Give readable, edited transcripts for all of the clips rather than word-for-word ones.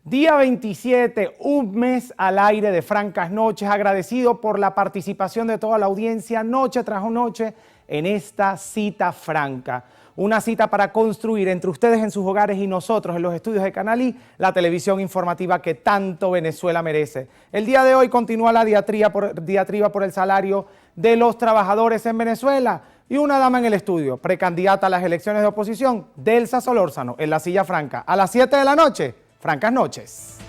Día 27, un mes al aire de Francas Noches, agradecido por la participación de toda la audiencia noche tras noche en esta cita franca. Una cita para construir entre ustedes en sus hogares y nosotros en los estudios de Canal I, la televisión informativa que tanto Venezuela merece. El día de hoy continúa la diatriba por el salario de los trabajadores en Venezuela. Y una dama en el estudio, precandidata a las elecciones de oposición, Delsa Solórzano, en la silla franca. A las 7 de la noche, Francas Noches.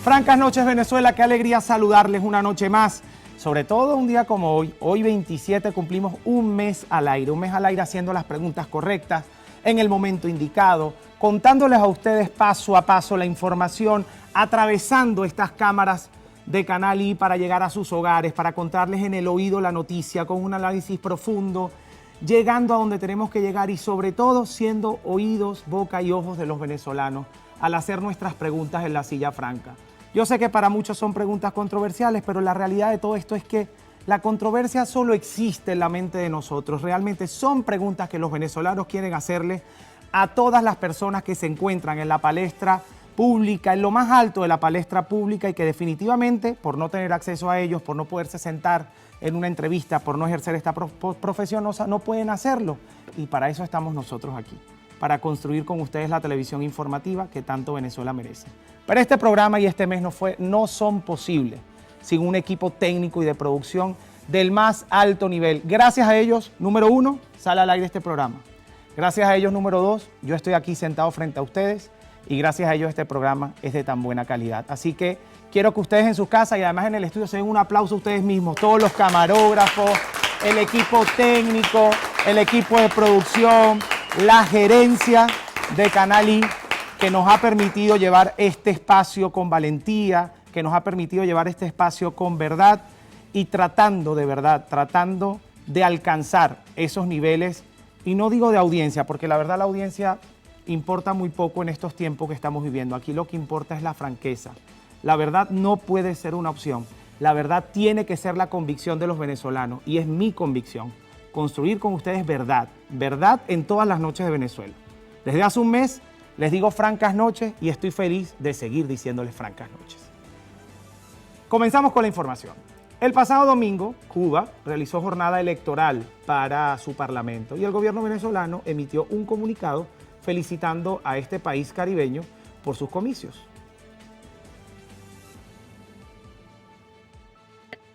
Francas Noches Venezuela, qué alegría saludarles una noche más. Sobre todo un día como hoy 27 cumplimos un mes al aire haciendo las preguntas correctas, en el momento indicado, contándoles a ustedes paso a paso la información, atravesando estas cámaras de Canal I para llegar a sus hogares, para contarles en el oído la noticia con un análisis profundo, llegando a donde tenemos que llegar y sobre todo siendo oídos, boca y ojos de los venezolanos al hacer nuestras preguntas en la silla franca. Yo sé que para muchos son preguntas controversiales, pero la realidad de todo esto es que la controversia solo existe en la mente de nosotros. Realmente son preguntas que los venezolanos quieren hacerle a todas las personas que se encuentran en la palestra pública, en lo más alto de la palestra pública y que definitivamente, por no tener acceso a ellos, por no poderse sentar en una entrevista, por no ejercer esta profesión, no pueden hacerlo. Y para eso estamos nosotros aquí, para construir con ustedes la televisión informativa que tanto Venezuela merece. Pero este programa y este mes no son posibles sin un equipo técnico y de producción del más alto nivel. Gracias a ellos, número uno, sale al aire este programa. Gracias a ellos, número dos, yo estoy aquí sentado frente a ustedes y gracias a ellos este programa es de tan buena calidad. Así que quiero que ustedes en sus casas y además en el estudio se den un aplauso a ustedes mismos, todos los camarógrafos, el equipo técnico, el equipo de producción, la gerencia de Canal I, que nos ha permitido llevar este espacio con valentía, que nos ha permitido llevar este espacio con verdad y tratando de alcanzar esos niveles, y no digo de audiencia, porque la verdad la audiencia importa muy poco en estos tiempos que estamos viviendo. Aquí lo que importa es la franqueza. La verdad no puede ser una opción. La verdad tiene que ser la convicción de los venezolanos, y es mi convicción. Construir con ustedes verdad en todas las noches de Venezuela. Desde hace un mes les digo Francas Noches y estoy feliz de seguir diciéndoles Francas Noches. Comenzamos con la información. El pasado domingo, Cuba realizó jornada electoral para su parlamento y el gobierno venezolano emitió un comunicado felicitando a este país caribeño por sus comicios.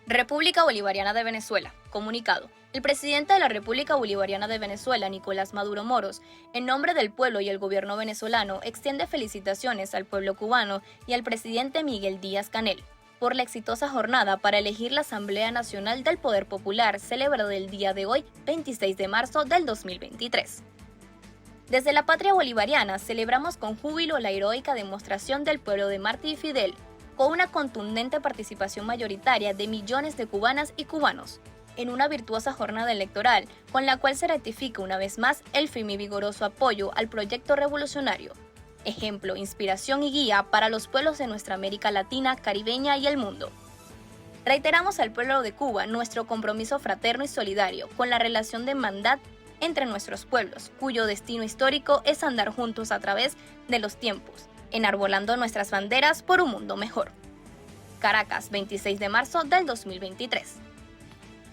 República Bolivariana de Venezuela. Comunicado. El presidente de la República Bolivariana de Venezuela, Nicolás Maduro Moros, en nombre del pueblo y el gobierno venezolano, extiende felicitaciones al pueblo cubano y al presidente Miguel Díaz-Canel por la exitosa jornada para elegir la Asamblea Nacional del Poder Popular celebrada el día de hoy, 26 de marzo del 2023. Desde la patria bolivariana celebramos con júbilo la heroica demostración del pueblo de Martí y Fidel, con una contundente participación mayoritaria de millones de cubanas y cubanos, en una virtuosa jornada electoral, con la cual se ratifica una vez más el firme y vigoroso apoyo al proyecto revolucionario, ejemplo, inspiración y guía para los pueblos de nuestra América Latina, caribeña y el mundo. Reiteramos al pueblo de Cuba nuestro compromiso fraterno y solidario con la relación de hermandad entre nuestros pueblos, cuyo destino histórico es andar juntos a través de los tiempos, enarbolando nuestras banderas por un mundo mejor. Caracas, 26 de marzo del 2023.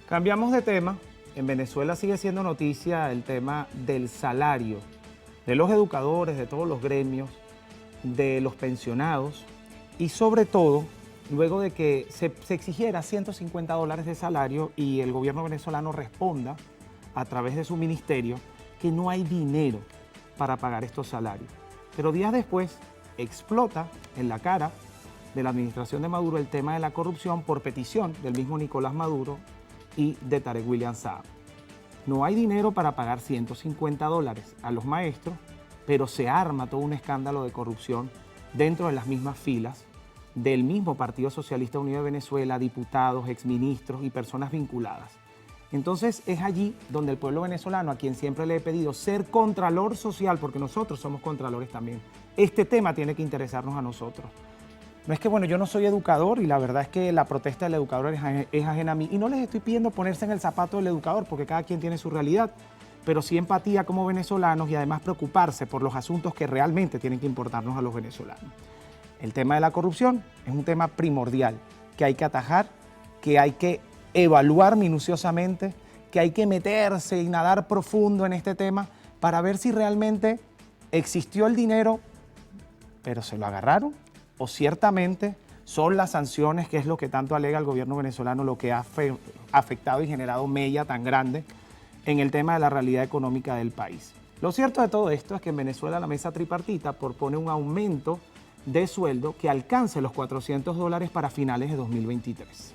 Cambiamos de tema. En Venezuela sigue siendo noticia el tema del salario de los educadores, de todos los gremios, de los pensionados y sobre todo luego de que se exigiera $150 de salario y el gobierno venezolano responda a través de su ministerio que no hay dinero para pagar estos salarios. Pero días después explota en la cara de la administración de Maduro el tema de la corrupción por petición del mismo Nicolás Maduro y de Tarek William Saab. No hay dinero para pagar $150 a los maestros, pero se arma todo un escándalo de corrupción dentro de las mismas filas del mismo Partido Socialista Unido de Venezuela, diputados, exministros y personas vinculadas. Entonces es allí donde el pueblo venezolano, a quien siempre le he pedido ser contralor social, porque nosotros somos contralores también, este tema tiene que interesarnos a nosotros. No es que, bueno, yo no soy educador y la verdad es que la protesta del educador es ajena a mí. Y no les estoy pidiendo ponerse en el zapato del educador, porque cada quien tiene su realidad, pero sí empatía como venezolanos y además preocuparse por los asuntos que realmente tienen que importarnos a los venezolanos. El tema de la corrupción es un tema primordial que hay que atajar, que hay que evaluar minuciosamente, que hay que meterse y nadar profundo en este tema para ver si realmente existió el dinero, pero se lo agarraron, o ciertamente son las sanciones, que es lo que tanto alega el gobierno venezolano, lo que ha afectado y generado mella tan grande en el tema de la realidad económica del país. Lo cierto de todo esto es que en Venezuela la mesa tripartita propone un aumento de sueldo que alcance los $400 para finales de 2023.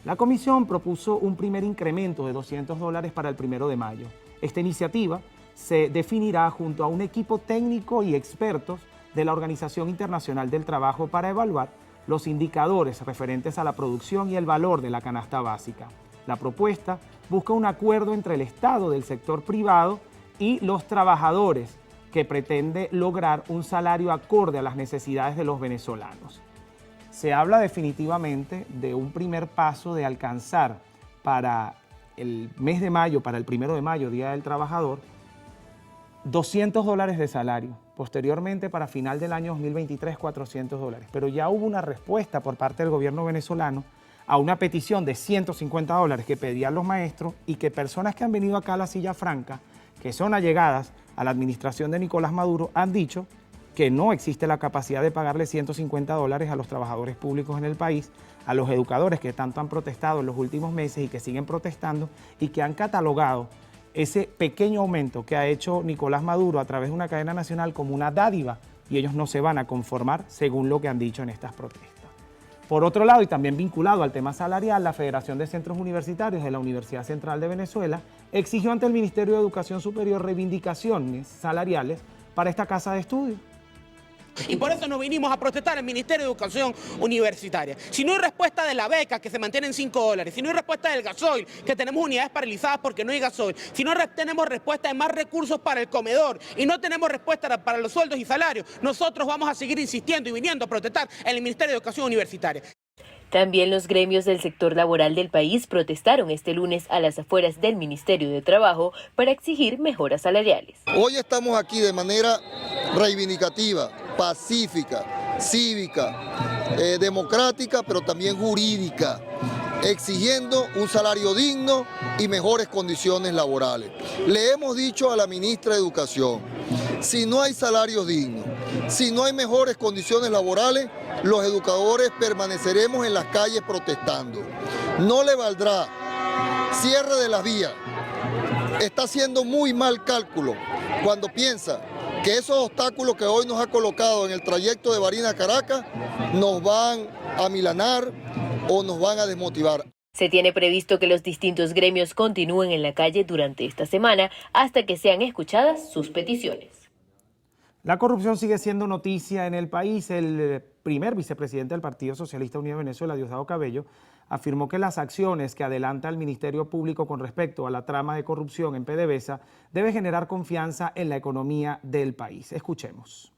La comisión propuso un primer incremento de $200 para el 1 de mayo. Esta iniciativa se definirá junto a un equipo técnico y expertos de la Organización Internacional del Trabajo para evaluar los indicadores referentes a la producción y el valor de la canasta básica. La propuesta busca un acuerdo entre el Estado del sector privado y los trabajadores que pretende lograr un salario acorde a las necesidades de los venezolanos. Se habla definitivamente de un primer paso de alcanzar para el mes de mayo, para el 1 de mayo, Día del Trabajador, $200 de salario. Posteriormente, para final del año 2023, $400. Pero ya hubo una respuesta por parte del gobierno venezolano a una petición de $150 que pedían los maestros y que personas que han venido acá a la Silla Franca, que son allegadas a la administración de Nicolás Maduro, han dicho que no existe la capacidad de pagarle $150 a los trabajadores públicos en el país, a los educadores que tanto han protestado en los últimos meses y que siguen protestando y que han catalogado ese pequeño aumento que ha hecho Nicolás Maduro a través de una cadena nacional como una dádiva, y ellos no se van a conformar según lo que han dicho en estas protestas. Por otro lado, y también vinculado al tema salarial, la Federación de Centros Universitarios de la Universidad Central de Venezuela exigió ante el Ministerio de Educación Superior reivindicaciones salariales para esta casa de estudio. Y por eso nos vinimos a protestar al Ministerio de Educación Universitaria. Si no hay respuesta de la beca, que se mantiene en $5, si no hay respuesta del gasoil, que tenemos unidades paralizadas porque no hay gasoil, si no tenemos respuesta de más recursos para el comedor y no tenemos respuesta para los sueldos y salarios, nosotros vamos a seguir insistiendo y viniendo a protestar en el Ministerio de Educación Universitaria. También los gremios del sector laboral del país protestaron este lunes a las afueras del Ministerio de Trabajo para exigir mejoras salariales. Hoy estamos aquí de manera reivindicativa, pacífica, cívica, democrática, pero también jurídica, exigiendo un salario digno y mejores condiciones laborales. Le hemos dicho a la ministra de Educación, si no hay salarios dignos, si no hay mejores condiciones laborales, los educadores permaneceremos en las calles protestando. No le valdrá cierre de las vías. Está haciendo muy mal cálculo cuando piensa que esos obstáculos que hoy nos ha colocado en el trayecto de Barinas a Caracas nos van a amilanar o nos van a desmotivar. Se tiene previsto que los distintos gremios continúen en la calle durante esta semana hasta que sean escuchadas sus peticiones. La corrupción sigue siendo noticia en el país. El primer vicepresidente del Partido Socialista Unido de Venezuela, Diosdado Cabello, afirmó que las acciones que adelanta el Ministerio Público con respecto a la trama de corrupción en PDVSA debe generar confianza en la economía del país. Escuchemos.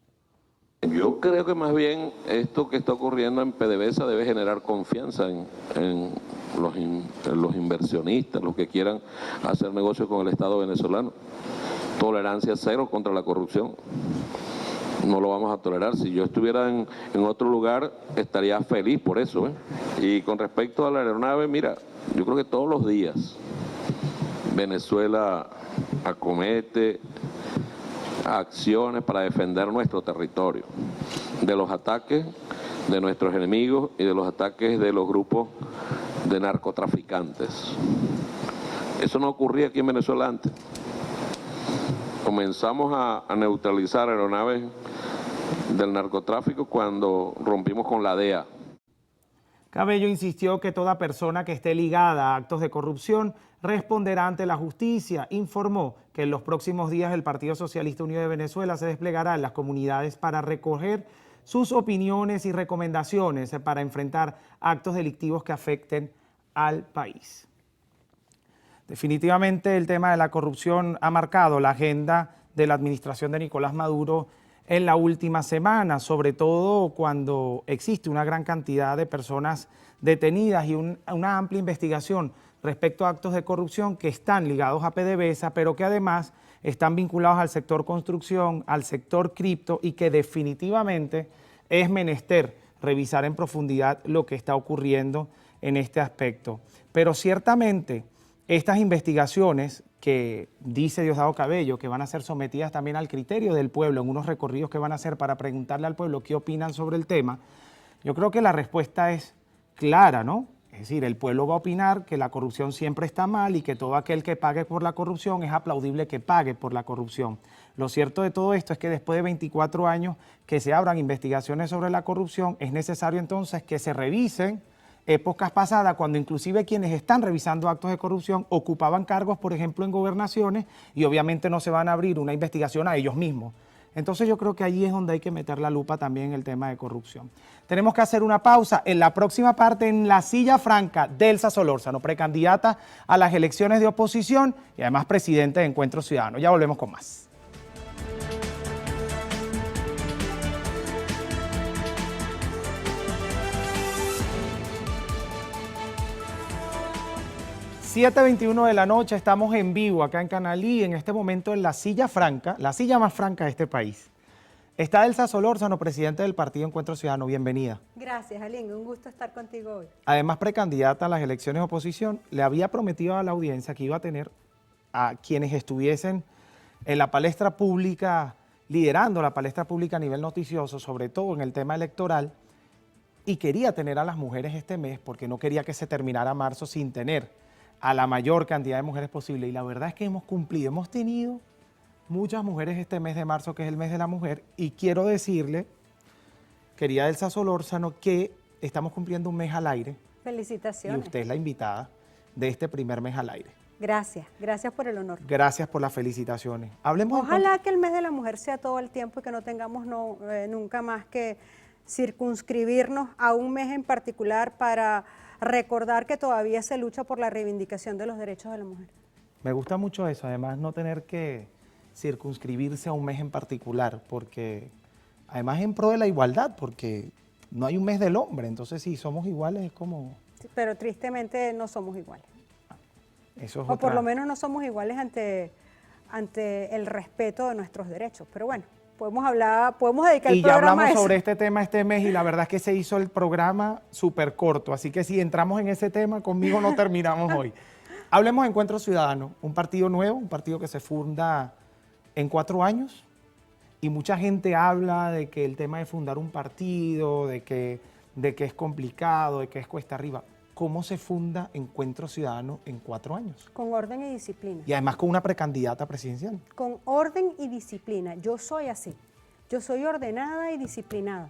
Yo creo que más bien esto que está ocurriendo en PDVSA debe generar confianza en los inversionistas, los que quieran hacer negocios con el Estado venezolano. Tolerancia cero contra la corrupción. No lo vamos a tolerar. Si yo estuviera en otro lugar, estaría feliz por eso. Y con respecto a la aeronave, mira, yo creo que todos los días Venezuela acomete acciones para defender nuestro territorio de los ataques de nuestros enemigos y de los ataques de los grupos de narcotraficantes. Eso no ocurría aquí en Venezuela antes. Comenzamos a neutralizar aeronaves del narcotráfico cuando rompimos con la DEA. Cabello insistió que toda persona que esté ligada a actos de corrupción responderá ante la justicia. Informó que en los próximos días el Partido Socialista Unido de Venezuela se desplegará en las comunidades para recoger sus opiniones y recomendaciones para enfrentar actos delictivos que afecten al país. Definitivamente el tema de la corrupción ha marcado la agenda de la administración de Nicolás Maduro en la última semana, sobre todo cuando existe una gran cantidad de personas detenidas y una amplia investigación respecto a actos de corrupción que están ligados a PDVSA, pero que además están vinculados al sector construcción, al sector cripto y que definitivamente es menester revisar en profundidad lo que está ocurriendo en este aspecto. Pero ciertamente estas investigaciones que dice Diosdado Cabello que van a ser sometidas también al criterio del pueblo en unos recorridos que van a hacer para preguntarle al pueblo qué opinan sobre el tema, yo creo que la respuesta es clara, ¿no? Es decir, el pueblo va a opinar que la corrupción siempre está mal y que todo aquel que pague por la corrupción es aplaudible que pague por la corrupción. Lo cierto de todo esto es que después de 24 años que se abran investigaciones sobre la corrupción, es necesario entonces que se revisen épocas pasadas, cuando inclusive quienes están revisando actos de corrupción ocupaban cargos, por ejemplo, en gobernaciones, y obviamente no se van a abrir una investigación a ellos mismos. Entonces yo creo que allí es donde hay que meter la lupa también en el tema de corrupción. Tenemos que hacer una pausa. En la próxima parte, en la silla franca, Delsa Solórzano, precandidata a las elecciones de oposición y además presidente de Encuentro Ciudadano. Ya volvemos con más. 7:21 de la noche, estamos en vivo acá en Canal I, en este momento en la silla franca, la silla más franca de este país. Está Delsa Solórzano, presidente del Partido Encuentro Ciudadano. Bienvenida. Gracias, Aline. Un gusto estar contigo hoy. Además, precandidata a las elecciones de oposición, le había prometido a la audiencia que iba a tener a quienes estuviesen en la palestra pública, liderando la palestra pública a nivel noticioso, sobre todo en el tema electoral, y quería tener a las mujeres este mes porque no quería que se terminara marzo sin tener a la mayor cantidad de mujeres posible. Y la verdad es que hemos cumplido, hemos tenido muchas mujeres este mes de marzo, que es el mes de la mujer, y quiero decirle, querida Delsa Solórzano, que estamos cumpliendo un mes al aire. Felicitaciones. Y usted es la invitada de este primer mes al aire. Gracias, gracias por el honor. Gracias por las felicitaciones. Hablemos. Ojalá que el mes de la mujer sea todo el tiempo y que no tengamos nunca más que circunscribirnos a un mes en particular para recordar que todavía se lucha por la reivindicación de los derechos de la mujer. Me gusta mucho eso, además no tener que circunscribirse a un mes en particular, porque además en pro de la igualdad, porque no hay un mes del hombre, entonces si somos iguales es como... Sí, pero tristemente no somos iguales. Eso es o por lo menos no somos iguales ante el respeto de nuestros derechos, pero bueno. Podemos dedicar el programa a eso. Y ya hablamos sobre este tema este mes y la verdad es que se hizo el programa súper corto, así que si entramos en ese tema, conmigo no terminamos hoy. Hablemos de Encuentro Ciudadano, un partido nuevo, un partido que se funda en 4 años y mucha gente habla de que el tema de fundar un partido, de que es complicado, de que es cuesta arriba. ¿Cómo se funda Encuentro Ciudadano en 4 años? Con orden y disciplina. Y además con una precandidata presidencial. Con orden y disciplina. Yo soy así. Yo soy ordenada y disciplinada.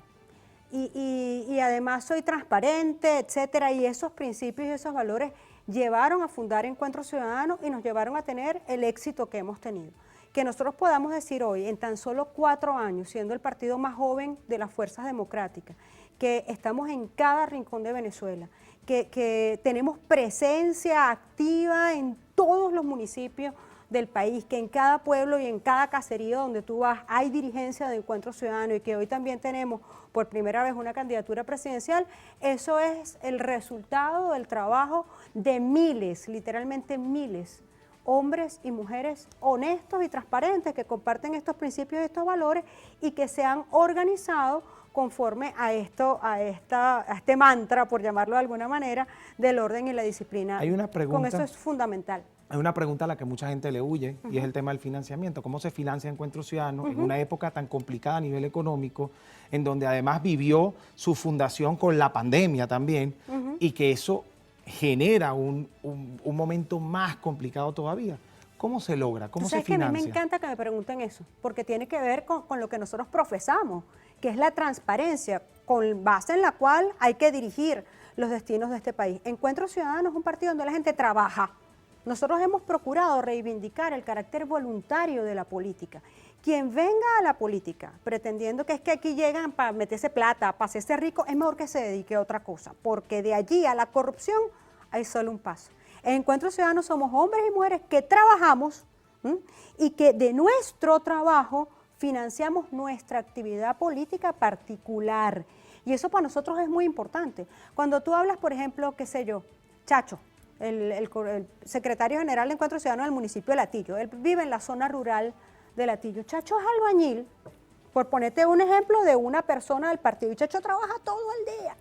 Y además soy transparente, etcétera. Y esos principios y esos valores llevaron a fundar Encuentro Ciudadano y nos llevaron a tener el éxito que hemos tenido. Que nosotros podamos decir hoy, en tan solo 4 años, siendo el partido más joven de las fuerzas democráticas, que estamos en cada rincón de Venezuela, que tenemos presencia activa en todos los municipios del país, que en cada pueblo y en cada caserío donde tú vas hay dirigencia de Encuentro Ciudadano y que hoy también tenemos por primera vez una candidatura presidencial, eso es el resultado del trabajo de miles, literalmente miles, hombres y mujeres honestos y transparentes que comparten estos principios y estos valores y que se han organizado conforme a este mantra, por llamarlo de alguna manera, del orden y la disciplina. Hay una pregunta. Con eso es fundamental. Hay una pregunta a la que mucha gente le huye y es el tema del financiamiento. ¿Cómo se financia Encuentro Ciudadano en una época tan complicada a nivel económico, en donde además vivió su fundación con la pandemia también y que eso genera un momento más complicado todavía? ¿Cómo se logra? ¿Cómo se financia? A mí me encanta que me pregunten eso, porque tiene que ver con lo que nosotros profesamos, que es la transparencia, con base en la cual hay que dirigir los destinos de este país. Encuentro Ciudadano es un partido donde la gente trabaja. Nosotros hemos procurado reivindicar el carácter voluntario de la política, Quien venga a la política pretendiendo que es que aquí llegan para meterse plata, para hacerse rico, es mejor que se dedique a otra cosa, porque de allí a la corrupción hay solo un paso. En Encuentro Ciudadano somos hombres y mujeres que trabajamos y que de nuestro trabajo financiamos nuestra actividad política particular. Y eso para nosotros es muy importante. Cuando tú hablas, por ejemplo, qué sé yo, Chacho, el secretario general de Encuentro Ciudadano del municipio de Latillo, él vive en la zona rural de Latillo. Chacho es albañil, por ponerte un ejemplo de una persona del partido, y Chacho trabaja todo el día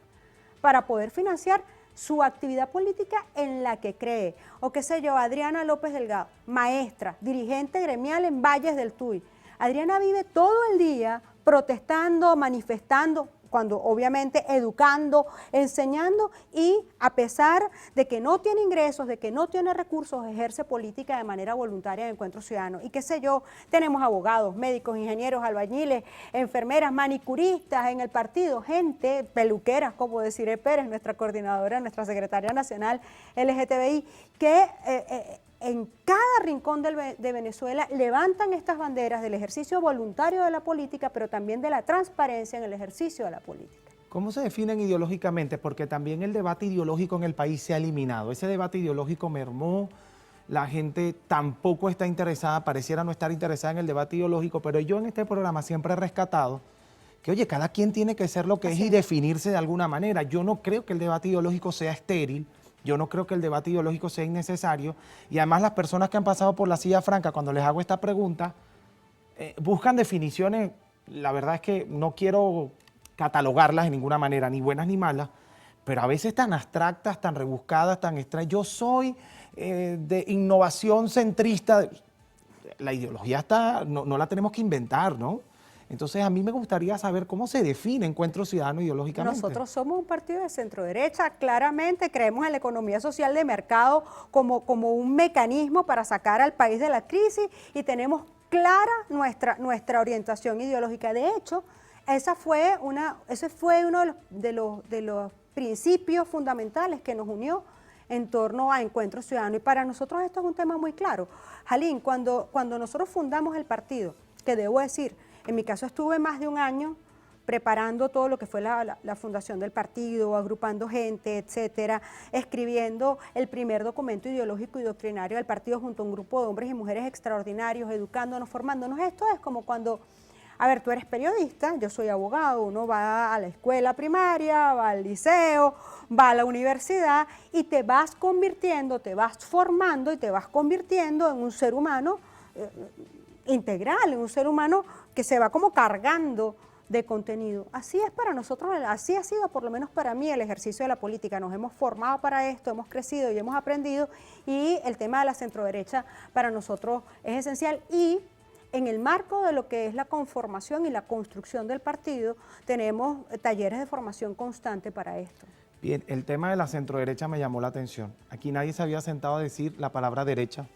para poder financiar su actividad política en la que cree. O qué sé yo, Adriana López Delgado, maestra, dirigente gremial en Valles del Tuy. Adriana vive todo el día protestando, manifestando, cuando obviamente educando, enseñando, y a pesar de que no tiene ingresos, de que no tiene recursos, ejerce política de manera voluntaria en Encuentro Ciudadano. Y qué sé yo, tenemos abogados, médicos, ingenieros, albañiles, enfermeras, manicuristas en el partido, gente, peluqueras, como Desiree Pérez, nuestra coordinadora, nuestra secretaria nacional LGTBI, que en cada rincón de Venezuela levantan estas banderas del ejercicio voluntario de la política, pero también de la transparencia en el ejercicio de la política. ¿Cómo se definen ideológicamente? Porque también el debate ideológico en el país se ha eliminado. Ese debate ideológico mermó, la gente tampoco está interesada, pareciera no estar interesada en el debate ideológico, pero yo en este programa siempre he rescatado que, oye, cada quien tiene que ser lo que es y definirse de alguna manera. Yo no creo que el debate ideológico sea estéril. Yo no creo que el debate ideológico sea innecesario, y además las personas que han pasado por la silla franca, cuando les hago esta pregunta, buscan definiciones, la verdad es que no quiero catalogarlas de ninguna manera, ni buenas ni malas, pero a veces tan abstractas, tan rebuscadas, tan extrañas. Yo soy de innovación centrista. La ideología está, no la tenemos que inventar, ¿no? Entonces, a mí me gustaría saber cómo se define Encuentro Ciudadano ideológicamente. Nosotros somos un partido de centro-derecha, claramente creemos en la economía social de mercado como un mecanismo para sacar al país de la crisis, y tenemos clara nuestra orientación ideológica. De hecho, ese fue uno de los principios fundamentales que nos unió en torno a Encuentro Ciudadano. Y para nosotros esto es un tema muy claro. Jalín, cuando nosotros fundamos el partido, que debo decir, en mi caso estuve más de un año preparando todo lo que fue la fundación del partido, agrupando gente, etcétera, escribiendo el primer documento ideológico y doctrinario del partido junto a un grupo de hombres y mujeres extraordinarios, educándonos, formándonos. Esto es como cuando, a ver, tú eres periodista, yo soy abogado, uno va a la escuela primaria, va al liceo, va a la universidad y te vas convirtiendo, te vas formando y te vas convirtiendo en un ser humano integral, en un ser humano que se va como cargando de contenido. Así es para nosotros, así ha sido por lo menos para mí el ejercicio de la política. Nos hemos formado para esto, hemos crecido y hemos aprendido, y el tema de la centroderecha para nosotros es esencial. Y en el marco de lo que es la conformación y la construcción del partido, tenemos talleres de formación constante para esto. Bien, el tema de la centroderecha me llamó la atención. Aquí nadie se había sentado a decir la palabra derecha.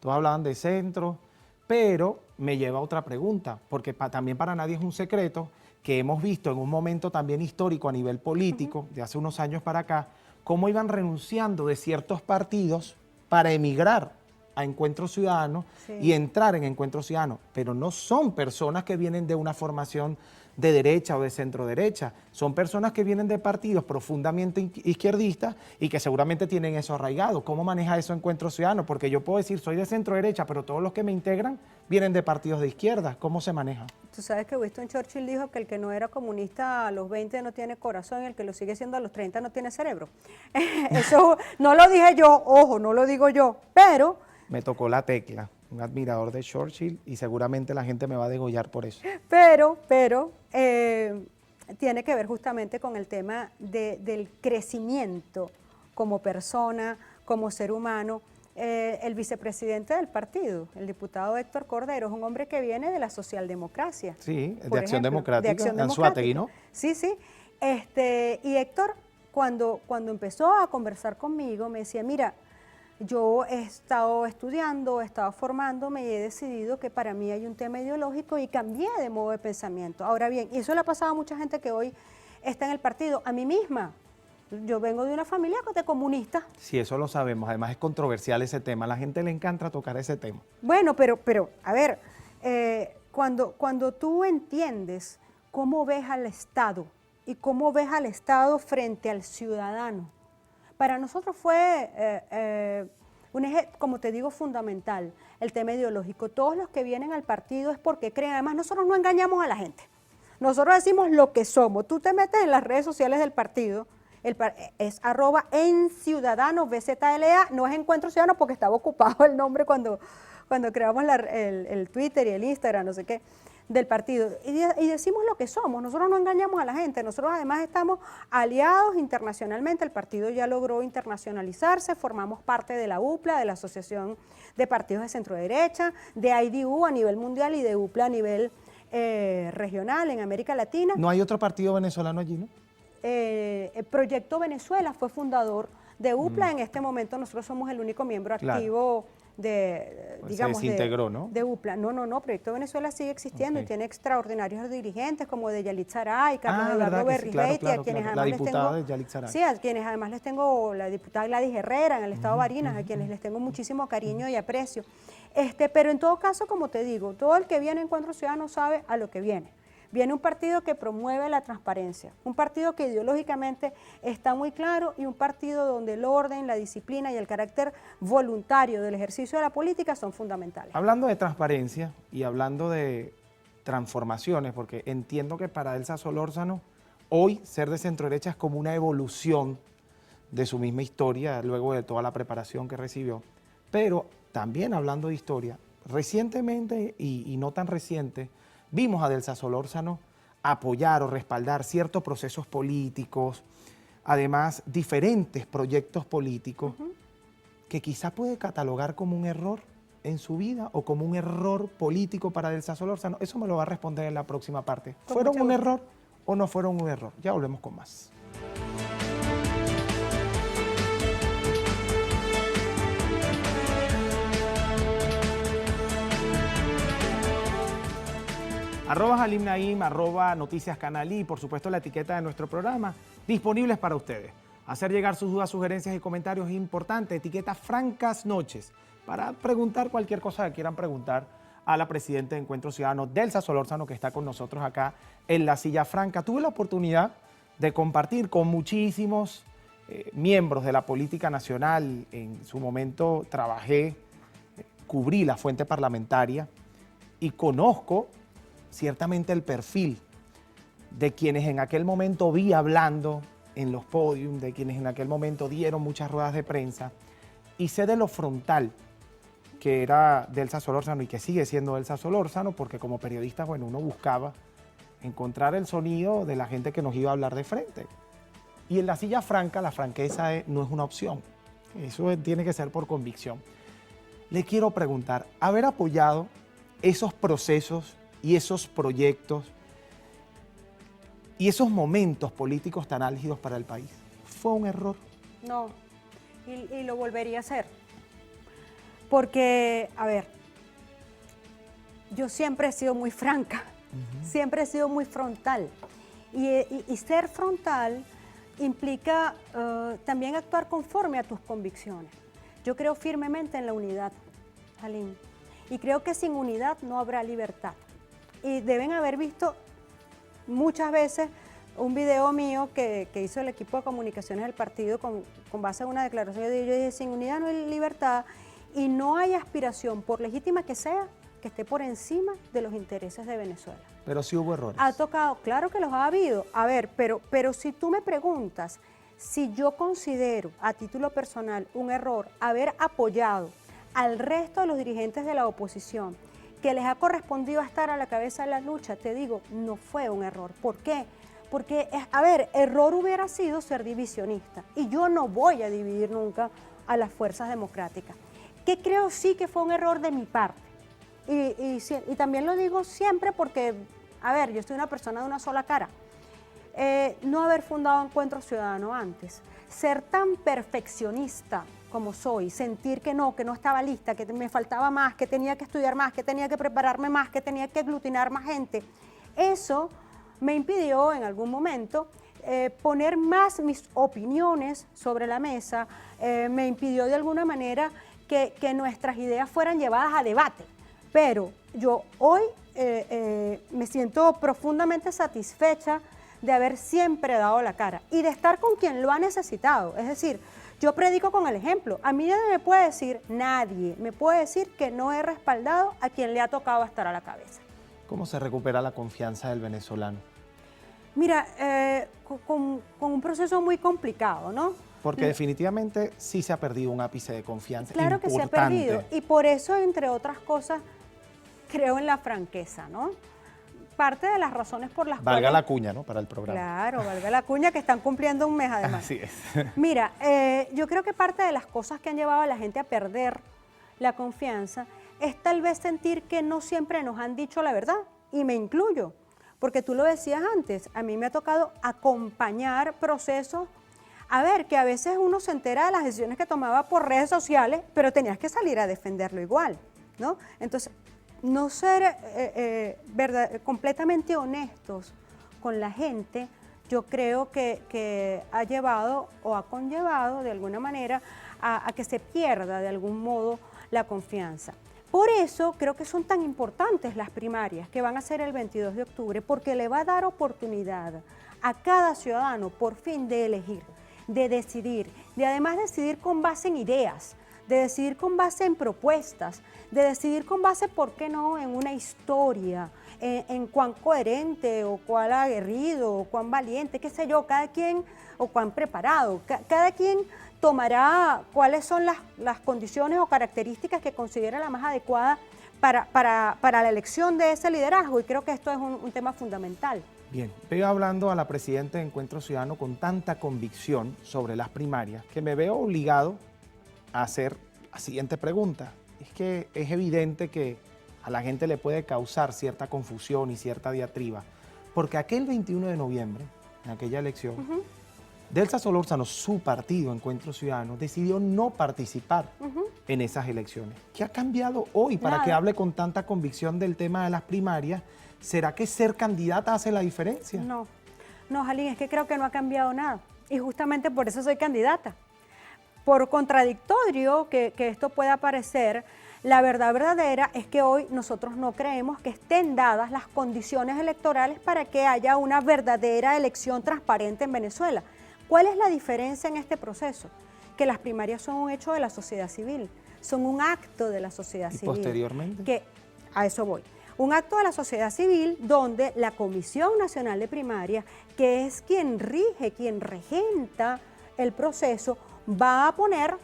Todos hablaban de centro, pero me lleva a otra pregunta, porque también para nadie es un secreto que hemos visto en un momento también histórico a nivel político, de hace unos años para acá, cómo iban renunciando de ciertos partidos para emigrar a Encuentro Ciudadano y entrar en Encuentro Ciudadano, pero no son personas que vienen de una formación de derecha o de centro derecha, son personas que vienen de partidos profundamente izquierdistas y que seguramente tienen eso arraigado. ¿Cómo maneja eso Encuentro Ciudadano? Porque yo puedo decir, soy de centro derecha, pero todos los que me integran vienen de partidos de izquierda. ¿Cómo se maneja? Tú sabes que Winston Churchill dijo que el que no era comunista a los 20 no tiene corazón y el que lo sigue siendo a los 30 no tiene cerebro. Eso no lo dije yo, ojo, no lo digo yo, pero... Me tocó la tecla, un admirador de Churchill, y seguramente la gente me va a degollar por eso. Pero tiene que ver justamente con el tema del crecimiento como persona, como ser humano. El vicepresidente del partido, el diputado Héctor Cordero, es un hombre que viene de la socialdemocracia. Sí, de Acción Democrática, Anzoátegui, ¿no? Sí, sí. Y Héctor, cuando empezó a conversar conmigo, me decía, mira, yo he estado estudiando, he estado formándome y he decidido que para mí hay un tema ideológico y cambié de modo de pensamiento. Ahora bien, y eso le ha pasado a mucha gente que hoy está en el partido, a mí misma. Yo vengo de una familia de comunistas. Sí, eso lo sabemos. Además es controversial ese tema. A la gente le encanta tocar ese tema. Bueno, pero a ver, cuando tú entiendes cómo ves al Estado y cómo ves al Estado frente al ciudadano, para nosotros fue un eje, como te digo, fundamental, el tema ideológico. Todos los que vienen al partido es porque creen, además nosotros no engañamos a la gente, nosotros decimos lo que somos. Tú te metes en las redes sociales del partido, es @enciudadano_bzla, no es Encuentro Ciudadano porque estaba ocupado el nombre cuando creamos el Twitter y el Instagram, no sé qué, del partido. Y decimos lo que somos, nosotros no engañamos a la gente, nosotros además estamos aliados internacionalmente, el partido ya logró internacionalizarse, formamos parte de la UPLA, de la Asociación de Partidos de Centro Derecha, de IDU a nivel mundial y de UPLA a nivel regional en América Latina. ¿No hay otro partido venezolano allí, no? El Proyecto Venezuela fue fundador de UPLA. En este momento nosotros somos el único miembro activo de, Pues digamos, se desintegró, ¿no? de UPLA. No, Proyecto Venezuela sigue existiendo y tiene extraordinarios dirigentes como de Yalit Saray, Carlos Eduardo Berribetti, a quienes además les tengo, de Yalit Saray. sí, a quienes además les tengo, la diputada Gladys Herrera en el estado de Barinas, a quienes les tengo muchísimo cariño y aprecio. Pero en todo caso, como te digo, todo el que viene a Encuentro Ciudadano sabe a lo que viene. Viene un partido que promueve la transparencia, un partido que ideológicamente está muy claro y un partido donde el orden, la disciplina y el carácter voluntario del ejercicio de la política son fundamentales. Hablando de transparencia y hablando de transformaciones, porque entiendo que para Elsa Solórzano hoy ser de centro derecha es como una evolución de su misma historia luego de toda la preparación que recibió, pero también hablando de historia, recientemente y no tan reciente, vimos a Delsa Solórzano apoyar o respaldar ciertos procesos políticos, además diferentes proyectos políticos que quizá puede catalogar como un error en su vida o como un error político para Delsa Solórzano. Eso me lo va a responder en la próxima parte. ¿Fueron un error o no fueron un error? Ya volvemos con más. @Halim Naim, @Noticias Canalí y por supuesto la etiqueta de nuestro programa, disponibles para ustedes. Hacer llegar sus dudas, sugerencias y comentarios es importante. Etiqueta Francas Noches para preguntar cualquier cosa que quieran preguntar a la presidenta de Encuentro Ciudadano, Delsa Solórzano, que está con nosotros acá en la silla franca. Tuve la oportunidad de compartir con muchísimos miembros de la política nacional. En su momento trabajé, cubrí la fuente parlamentaria y conozco ciertamente el perfil de quienes en aquel momento vi hablando en los podios, de quienes en aquel momento dieron muchas ruedas de prensa, y sé de lo frontal que era Delsa Solórzano y que sigue siendo Delsa Solórzano, porque como periodista, bueno, uno buscaba encontrar el sonido de la gente que nos iba a hablar de frente. Y en la silla franca, la franqueza no es una opción, eso tiene que ser por convicción. Le quiero preguntar, haber apoyado esos procesos y esos proyectos y esos momentos políticos tan álgidos para el país, ¿fue un error? No, y lo volvería a hacer. Porque, a ver, yo siempre he sido muy franca, siempre he sido muy frontal. Y ser frontal implica también actuar conforme a tus convicciones. Yo creo firmemente en la unidad, Halim, y creo que sin unidad no habrá libertad. Y deben haber visto muchas veces un video mío que hizo el equipo de comunicaciones del partido con base en una declaración. Yo dije, sin unidad no hay libertad y no hay aspiración, por legítima que sea, que esté por encima de los intereses de Venezuela. Pero sí hubo errores. Ha tocado, claro que los ha habido. A ver, pero si tú me preguntas si yo considero a título personal un error haber apoyado al resto de los dirigentes de la oposición que les ha correspondido estar a la cabeza de la lucha, te digo, no fue un error. ¿Por qué? Porque, a ver, error hubiera sido ser divisionista y yo no voy a dividir nunca a las fuerzas democráticas. Que creo sí que fue un error de mi parte. Y también lo digo siempre porque, a ver, yo soy una persona de una sola cara. No haber fundado Encuentro Ciudadano antes, ser tan perfeccionista como soy, sentir que no estaba lista, que me faltaba más, que tenía que estudiar más, que tenía que prepararme más, que tenía que aglutinar más gente, eso me impidió en algún momento poner más mis opiniones sobre la mesa, me impidió de alguna manera que nuestras ideas fueran llevadas a debate. Pero yo hoy me siento profundamente satisfecha de haber siempre dado la cara y de estar con quien lo ha necesitado. Es decir, yo predico con el ejemplo. A mí nadie me puede decir, nadie me puede decir que no he respaldado a quien le ha tocado estar a la cabeza. ¿Cómo se recupera la confianza del venezolano? Mira, con un proceso muy complicado, ¿no? Porque definitivamente sí se ha perdido un ápice de confianza Claro importante. que se ha perdido. Y por eso, entre otras cosas, creo en la franqueza, ¿no? Parte de las razones por las Valga cuales... la cuña, ¿no? Para el programa. Claro, valga la cuña, que están cumpliendo un mes además. Así es. Mira, yo creo que parte de las cosas que han llevado a la gente a perder la confianza es tal vez sentir que no siempre nos han dicho la verdad, y me incluyo, porque tú lo decías antes, a mí me ha tocado acompañar procesos, a ver, que a veces uno se entera de las decisiones que tomaba por redes sociales, pero tenías que salir a defenderlo igual, ¿no? Entonces, no ser completamente honestos con la gente, yo creo que ha llevado o ha conllevado de alguna manera a que se pierda de algún modo la confianza. Por eso creo que son tan importantes las primarias que van a ser el 22 de octubre, porque le va a dar oportunidad a cada ciudadano por fin de elegir, de decidir, de además decidir con base en ideas, de decidir con base en propuestas, de decidir con base, ¿por qué no?, en una historia, en cuán coherente o cuán aguerrido o cuán valiente, qué sé yo, cada quien, o cuán preparado, cada quien tomará cuáles son las condiciones o características que considera la más adecuada para la elección de ese liderazgo, y creo que esto es un tema fundamental. Bien, veo hablando a la presidenta de Encuentro Ciudadano con tanta convicción sobre las primarias que me veo obligado a hacer la siguiente pregunta. Es que es evidente que a la gente le puede causar cierta confusión y cierta diatriba, porque aquel 21 de noviembre, en aquella elección, Delsa Solórzano, su partido Encuentro Ciudadano, decidió no participar en esas elecciones. ¿Qué ha cambiado hoy para que hable con tanta convicción del tema de las primarias? ¿Será que ser candidata hace la diferencia? No, Jalín, es que creo que no ha cambiado nada, y justamente por eso soy candidata. Por contradictorio que esto pueda parecer, la verdad verdadera es que hoy nosotros no creemos que estén dadas las condiciones electorales para que haya una verdadera elección transparente en Venezuela. ¿Cuál es la diferencia en este proceso? Que las primarias son un hecho de la sociedad civil, son un acto de la sociedad civil. ¿Y posteriormente? Que a eso voy. Un acto de la sociedad civil donde la Comisión Nacional de Primarias, que es quien rige, quien regenta el proceso, va a poner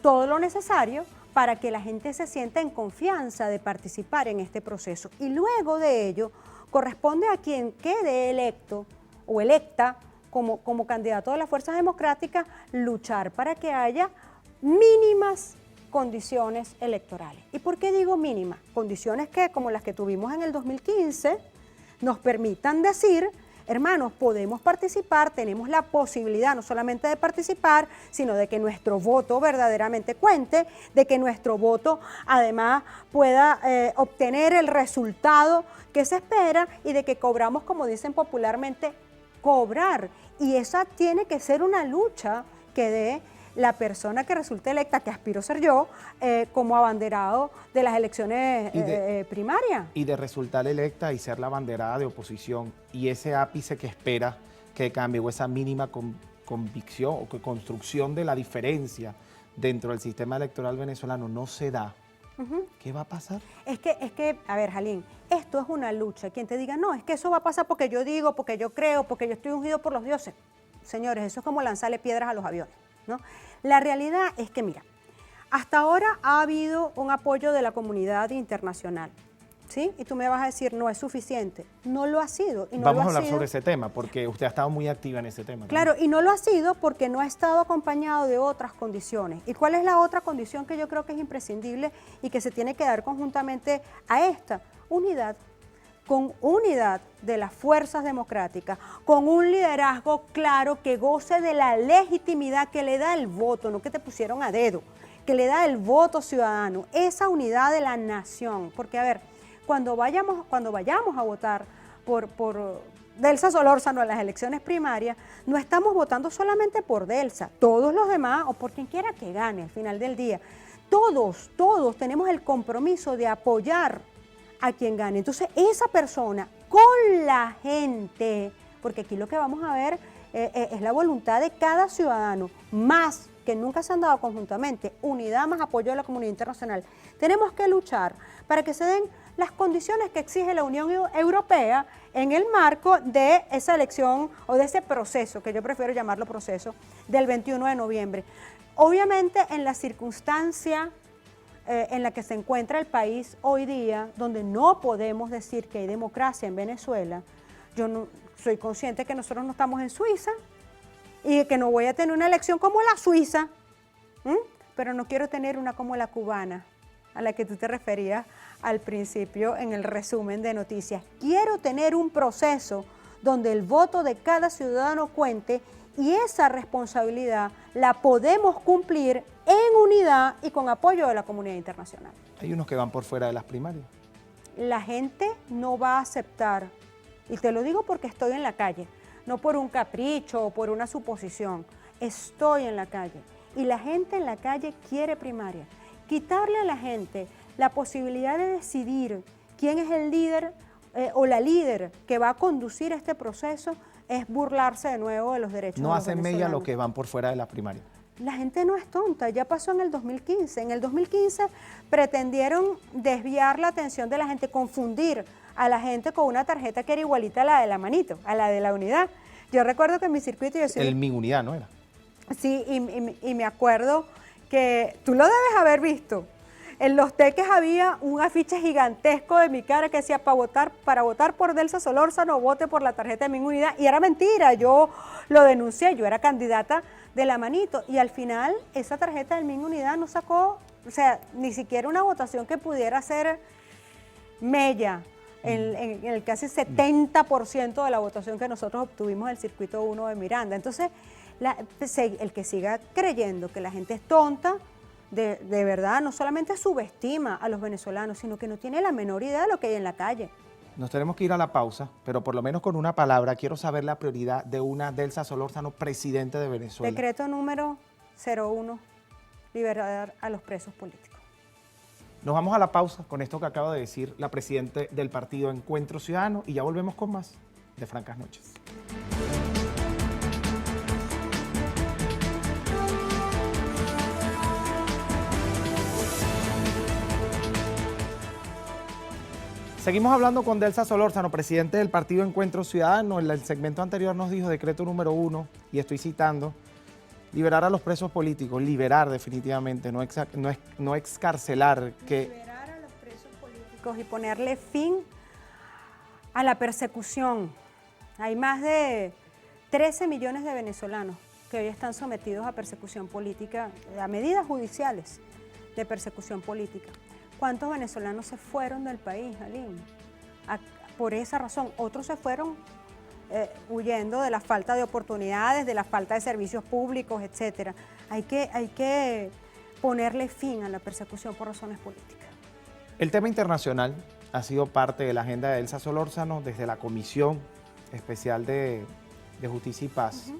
todo lo necesario para que la gente se sienta en confianza de participar en este proceso. Y luego de ello, corresponde a quien quede electo o electa como candidato de las fuerzas democráticas, luchar para que haya mínimas condiciones electorales. ¿Y por qué digo mínimas? Condiciones que, como las que tuvimos en el 2015, nos permitan decir, hermanos, podemos participar, tenemos la posibilidad no solamente de participar, sino de que nuestro voto verdaderamente cuente, de que nuestro voto además pueda obtener el resultado que se espera y de que cobramos, como dicen popularmente, cobrar. Y esa tiene que ser una lucha que dé la persona que resulte electa, que aspiro a ser yo, como abanderado de las elecciones primarias. Y de resultar electa y ser la abanderada de oposición, y ese ápice que espera que cambie, o esa mínima convicción o construcción de la diferencia dentro del sistema electoral venezolano no se da. ¿Qué va a pasar? Es que, a ver, Jalín, esto es una lucha. Quien te diga, no, es que eso va a pasar porque yo digo, porque yo creo, porque yo estoy ungido por los dioses. Señores, eso es como lanzarle piedras a los aviones, ¿no? La realidad es que, mira, hasta ahora ha habido un apoyo de la comunidad internacional, ¿sí? Y tú me vas a decir, no es suficiente. No lo ha sido. Y no Vamos lo a hablar ha sido. sobre ese tema, porque usted ha estado muy activa en ese tema. Claro, también. y no lo ha sido porque no ha estado acompañado de otras condiciones. ¿Y cuál es la otra condición que yo creo que es imprescindible y que se tiene que dar conjuntamente a esta? Unidad. Con unidad de las fuerzas democráticas, con un liderazgo claro que goce de la legitimidad que le da el voto, no que te pusieron a dedo, que le da el voto ciudadano, esa unidad de la nación. Porque, a ver, cuando vayamos a votar por Delsa Solórzano en las elecciones primarias, no estamos votando solamente por Delsa, todos los demás, o por quien quiera que gane al final del día, todos tenemos el compromiso de apoyar a quien gane. Entonces, esa persona con la gente, porque aquí lo que vamos a ver es la voluntad de cada ciudadano, más que nunca se han dado conjuntamente, unidad más apoyo de la comunidad internacional. Tenemos que luchar para que se den las condiciones que exige la Unión Europea en el marco de esa elección o de ese proceso, que yo prefiero llamarlo proceso, del 21 de noviembre. Obviamente, en la circunstancia en la que se encuentra el país hoy día, donde no podemos decir que hay democracia en Venezuela, yo no, soy consciente que nosotros no estamos en Suiza y que no voy a tener una elección como la Suiza, pero no quiero tener una como la cubana, a la que tú te referías al principio en el resumen de noticias. Quiero tener un proceso donde el voto de cada ciudadano cuente y esa responsabilidad la podemos cumplir en unidad y con apoyo de la comunidad internacional. Hay unos que van por fuera de las primarias. La gente no va a aceptar, y te lo digo porque estoy en la calle, no por un capricho o por una suposición, estoy en la calle y la gente en la calle quiere primaria. Quitarle a la gente la posibilidad de decidir quién es el líder o la líder que va a conducir este proceso es burlarse de nuevo de los derechos de los No hacen mella venezolanos. los que van por fuera de las primarias. La gente no es tonta, ya pasó en el 2015. En el 2015 pretendieron desviar la atención de la gente, confundir a la gente con una tarjeta que era igualita a la de la manito, a la de la unidad. Yo recuerdo que en mi circuito yo El Mi Unidad, ¿no era? Sí, y me acuerdo que tú lo debes haber visto. En Los Teques había un afiche gigantesco de mi cara que decía para votar por Delsa Solórzano, vote por la tarjeta de Mi Unidad. Y era mentira, yo lo denuncié, yo era candidata de la manito. Y al final esa tarjeta del Mi Unidad no sacó, o sea, ni siquiera una votación que pudiera ser mella en el casi 70% de la votación que nosotros obtuvimos en el circuito 1 de Miranda. Entonces, el que siga creyendo que la gente es tonta, de verdad, no solamente subestima a los venezolanos, sino que no tiene la menor idea de lo que hay en la calle. Nos tenemos que ir a la pausa, pero por lo menos con una palabra quiero saber la prioridad de una Delsa Solórzano, presidente de Venezuela. Decreto número 01, liberar a los presos políticos. Nos vamos a la pausa con esto que acaba de decir la presidenta del partido Encuentro Ciudadano y ya volvemos con más de Francas Noches. Seguimos hablando con Delsa Solórzano, presidente del partido Encuentro Ciudadano. En el segmento anterior nos dijo decreto número 1, y estoy citando, liberar a los presos políticos, liberar definitivamente, no excarcelar. Liberar a los presos políticos y ponerle fin a la persecución. Hay más de 13 millones de venezolanos que hoy están sometidos a persecución política, a medidas judiciales de persecución política. ¿Cuántos venezolanos se fueron del país, Aline? Por esa razón, otros se fueron huyendo de la falta de oportunidades, de la falta de servicios públicos, etcétera. Hay que ponerle fin a la persecución por razones políticas. El tema internacional ha sido parte de la agenda de Delsa Solórzano desde la Comisión Especial de Justicia y Paz.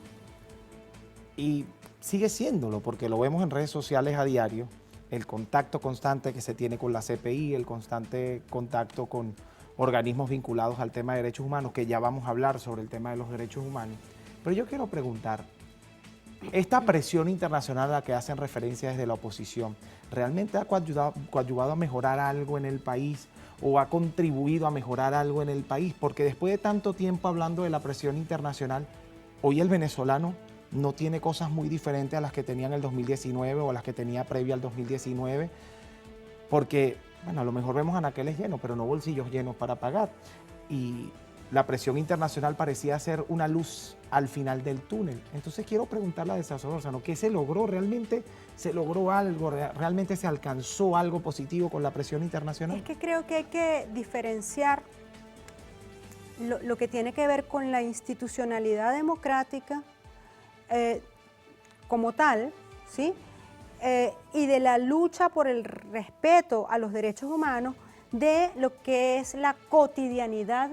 Y sigue siéndolo, porque lo vemos en redes sociales a diario, el contacto constante que se tiene con la CPI, el constante contacto con organismos vinculados al tema de derechos humanos, que ya vamos a hablar sobre el tema de los derechos humanos. Pero yo quiero preguntar, esta presión internacional a la que hacen referencia desde la oposición, ¿realmente ha coadyuvado a mejorar algo en el país o ha contribuido a mejorar algo en el país? Porque después de tanto tiempo hablando de la presión internacional, hoy el venezolano no tiene cosas muy diferentes a las que tenía en el 2019 o a las que tenía previa al 2019, porque, bueno, a lo mejor vemos anaqueles llenos, pero no bolsillos llenos para pagar. Y la presión internacional parecía ser una luz al final del túnel. Entonces quiero preguntarle a Delsa Solórzano, ¿qué se logró? ¿Realmente se logró algo? ¿Realmente se alcanzó algo positivo con la presión internacional? Es que creo que hay que diferenciar lo que tiene que ver con la institucionalidad democrática como tal, ¿sí? Y de la lucha por el respeto a los derechos humanos de lo que es la cotidianidad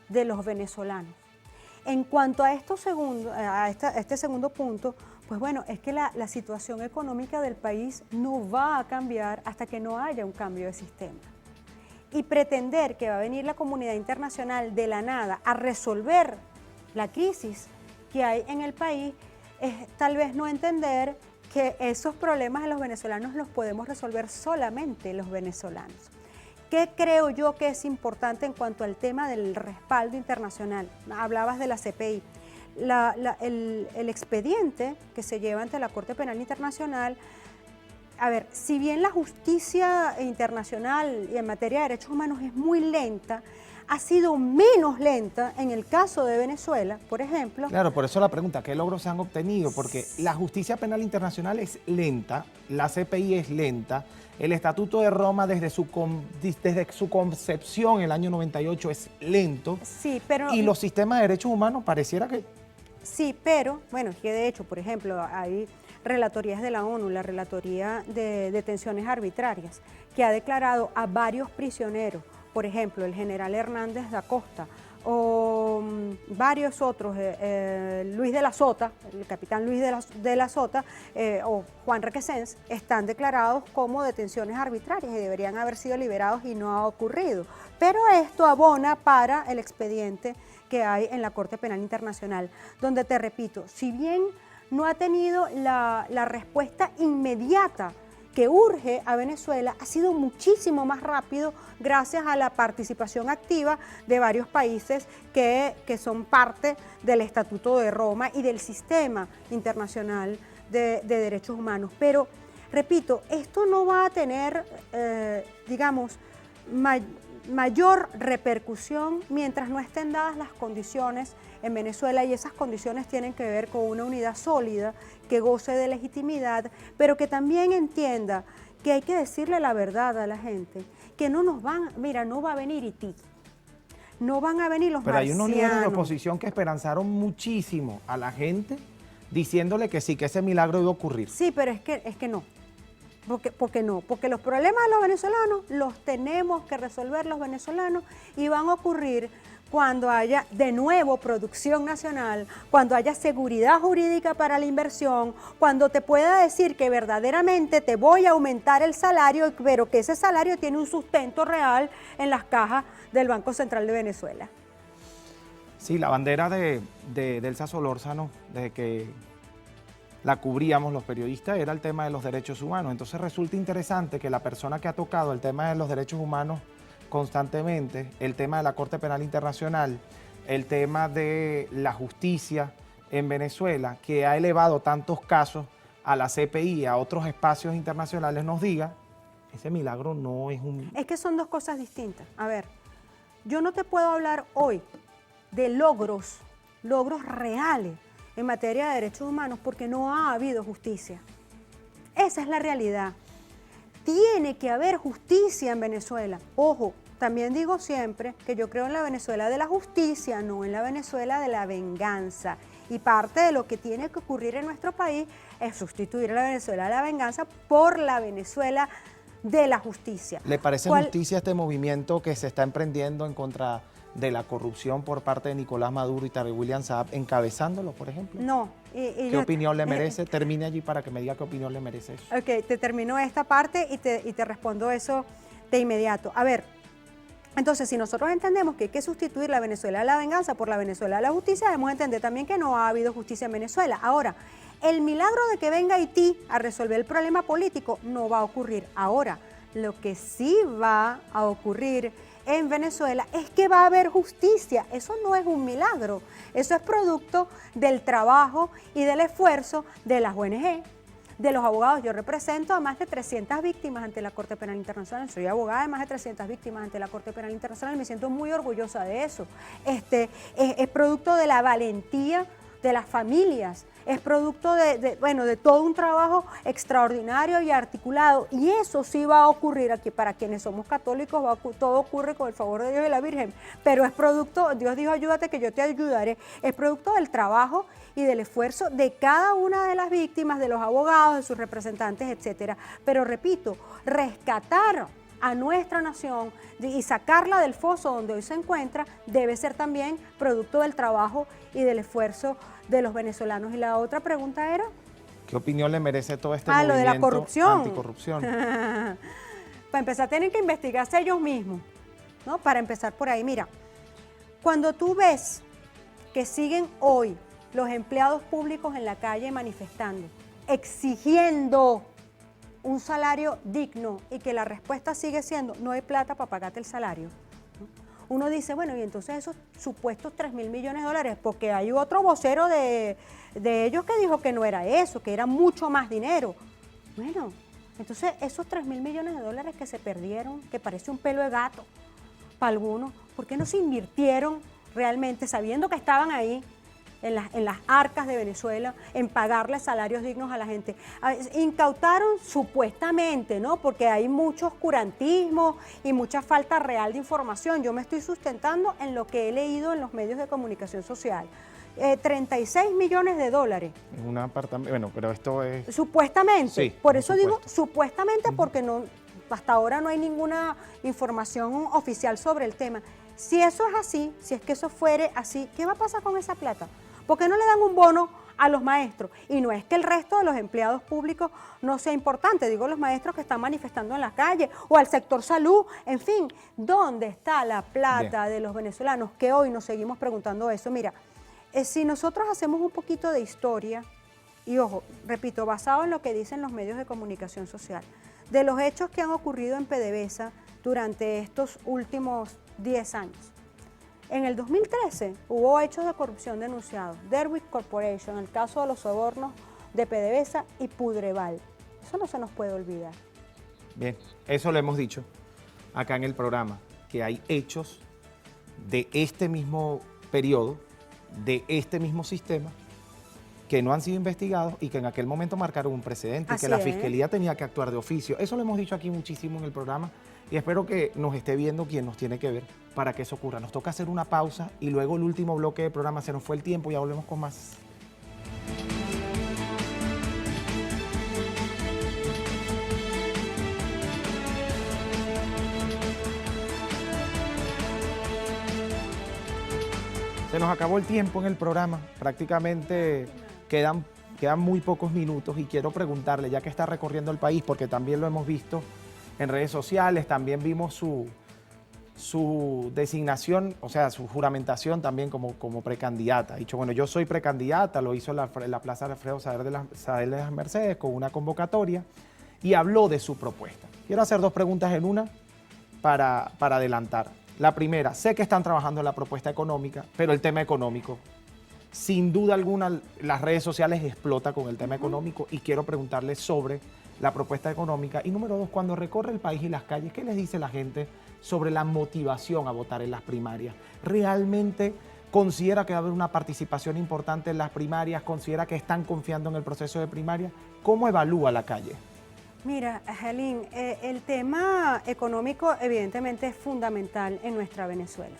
de los venezolanos. En cuanto a este segundo punto, pues bueno, es que la situación económica del país no va a cambiar hasta que no haya un cambio de sistema. Y pretender que va a venir la comunidad internacional de la nada a resolver la crisis que hay en el país es tal vez no entender que esos problemas de los venezolanos los podemos resolver solamente los venezolanos. ¿Qué creo yo que es importante en cuanto al tema del respaldo internacional? Hablabas de la CPI. El expediente que se lleva ante la Corte Penal Internacional, a ver, si bien la justicia internacional y en materia de derechos humanos es muy lenta, ha sido menos lenta en el caso de Venezuela, por ejemplo. Claro, por eso la pregunta, ¿qué logros se han obtenido? Porque la justicia penal internacional es lenta, la CPI es lenta, el Estatuto de Roma desde su concepción en el año 98 es lento, sí, pero, y los sistemas de derechos humanos pareciera que... Sí, pero, bueno, que de hecho, por ejemplo, hay relatorías de la ONU, la relatoría de detenciones arbitrarias, que ha declarado a varios prisioneros, por ejemplo, el general Hernández da Costa o varios otros, Luis de la Sota, el capitán Luis de la Sota o Juan Requesens, están declarados como detenciones arbitrarias y deberían haber sido liberados y no ha ocurrido. Pero esto abona para el expediente que hay en la Corte Penal Internacional, donde te repito, si bien no ha tenido la respuesta inmediata que urge a Venezuela, ha sido muchísimo más rápido gracias a la participación activa de varios países que son parte del Estatuto de Roma y del sistema internacional de derechos humanos. Pero, repito, esto no va a tener, digamos, mayor repercusión mientras no estén dadas las condiciones en Venezuela, y esas condiciones tienen que ver con una unidad sólida que goce de legitimidad, pero que también entienda que hay que decirle la verdad a la gente, que no nos van, mira, no va a venir Haití, no van a venir los marcianos. Pero hay unos líderes de oposición que esperanzaron muchísimo a la gente diciéndole que sí, que ese milagro iba a ocurrir. Sí, pero es que no. Porque no, porque los problemas de los venezolanos los tenemos que resolver los venezolanos y van a ocurrir cuando haya de nuevo producción nacional, cuando haya seguridad jurídica para la inversión, cuando te pueda decir que verdaderamente te voy a aumentar el salario, pero que ese salario tiene un sustento real en las cajas del Banco Central de Venezuela. Sí, la bandera de Elsa Solórzano, desde que la cubríamos los periodistas, era el tema de los derechos humanos. Entonces resulta interesante que la persona que ha tocado el tema de los derechos humanos constantemente, el tema de la Corte Penal Internacional, el tema de la justicia en Venezuela, que ha elevado tantos casos a la CPI, a otros espacios internacionales, nos diga, ese milagro no es un... Es que son dos cosas distintas. A ver, yo no te puedo hablar hoy de logros reales en materia de derechos humanos porque no ha habido justicia. Esa es la realidad. Tiene que haber justicia en Venezuela. Ojo, también digo siempre que yo creo en la Venezuela de la justicia, no en la Venezuela de la venganza. Y parte de lo que tiene que ocurrir en nuestro país es sustituir a la Venezuela de la venganza por la Venezuela de la justicia. ¿Le parece justicia este movimiento que se está emprendiendo en contra de la corrupción por parte de Nicolás Maduro y Tarek William Saab, encabezándolo, por ejemplo? No. ¿Qué opinión le merece? Termine allí para que me diga qué opinión le merece eso. Ok, te termino esta parte y te respondo eso de inmediato. A ver, entonces si nosotros entendemos que hay que sustituir la Venezuela de la venganza por la Venezuela de la justicia, debemos entender también que no ha habido justicia en Venezuela. Ahora, el milagro de que venga Haití a resolver el problema político no va a ocurrir. Ahora, lo que sí va a ocurrir en Venezuela es que va a haber justicia. Eso no es un milagro, eso es producto del trabajo y del esfuerzo de las ONG, de los abogados. Yo represento a más de 300 víctimas ante la Corte Penal Internacional, soy abogada de más de 300 víctimas ante la Corte Penal Internacional y me siento muy orgullosa de eso. Es producto de la valentía de las familias, es producto de todo un trabajo extraordinario y articulado, y eso sí va a ocurrir aquí. Para quienes somos católicos, todo ocurre con el favor de Dios y la Virgen, pero es producto, Dios dijo ayúdate que yo te ayudaré, es producto del trabajo y del esfuerzo de cada una de las víctimas, de los abogados, de sus representantes, etcétera. Pero repito, rescatar a nuestra nación y sacarla del foso donde hoy se encuentra debe ser también producto del trabajo y del esfuerzo de los venezolanos. Y la otra pregunta era... ¿Qué opinión le merece todo este movimiento lo de la corrupción? Anticorrupción? Para empezar, tienen que investigarse ellos mismos. ¿no? Para empezar por ahí, mira, cuando tú ves que siguen hoy los empleados públicos en la calle manifestando, exigiendo un salario digno y que la respuesta sigue siendo no hay plata para pagarte el salario, ¿no? Uno dice, bueno, y entonces esos supuestos 3.000 millones de dólares, porque hay otro vocero de ellos que dijo que no era eso, que era mucho más dinero. Bueno, entonces esos 3.000 millones de dólares que se perdieron, que parece un pelo de gato para algunos, ¿por qué no se invirtieron realmente, sabiendo que estaban ahí, en las arcas de Venezuela, en pagarle salarios dignos a la gente? Incautaron supuestamente, ¿no? Porque hay mucho oscurantismo y mucha falta real de información. Yo me estoy sustentando en lo que he leído en los medios de comunicación social. 36 millones de dólares. Un apartamento, bueno, pero esto es... Supuestamente, Sí, por por eso digo supuesto. supuestamente, porque no, hasta ahora no hay ninguna información oficial sobre el tema. Si eso es así, si es que eso fuere así, ¿qué va a pasar con esa plata? ¿Por qué no le dan un bono a los maestros? Y no es que el resto de los empleados públicos no sea importante, digo los maestros que están manifestando en la calle, o al sector salud, en fin, ¿dónde está la plata de los venezolanos? Que hoy nos seguimos preguntando eso. Mira, si nosotros hacemos un poquito de historia, y ojo, repito, basado en lo que dicen los medios de comunicación social, de los hechos que han ocurrido en PDVSA durante estos últimos 10 años. En el 2013 hubo hechos de corrupción denunciados, Derwick Corporation, el caso de los sobornos de PDVSA y Pudreval. Eso no se nos puede olvidar. Bien, eso lo hemos dicho acá en el programa, que hay hechos de este mismo periodo, de este mismo sistema, que no han sido investigados y que en aquel momento marcaron un precedente, y que la Fiscalía tenía que actuar de oficio. Eso lo hemos dicho aquí muchísimo en el programa y espero que nos esté viendo quien nos tiene que ver para que eso ocurra. Nos toca hacer una pausa y luego el último bloque del programa. Se nos fue el tiempo, ya volvemos con más. Se nos acabó el tiempo en el programa, prácticamente quedan muy pocos minutos y quiero preguntarle, ya que está recorriendo el país, porque también lo hemos visto en redes sociales, también vimos su designación, o sea, su juramentación también como precandidata. Ha dicho, bueno, yo soy precandidata, lo hizo en la Plaza Alfredo Sader de las Mercedes con una convocatoria y habló de su propuesta. Quiero hacer dos preguntas en una para adelantar. La primera, sé que están trabajando en la propuesta económica, pero el tema económico, sin duda alguna, las redes sociales explota con el tema económico y quiero preguntarle sobre la propuesta económica. Y número dos, cuando recorre el país y las calles, ¿qué les dice la gente sobre la motivación a votar en las primarias? ¿Realmente considera que va a haber una participación importante en las primarias? ¿Considera que están confiando en el proceso de primaria? ¿Cómo evalúa la calle? Mira, Jalín, el tema económico evidentemente es fundamental en nuestra Venezuela.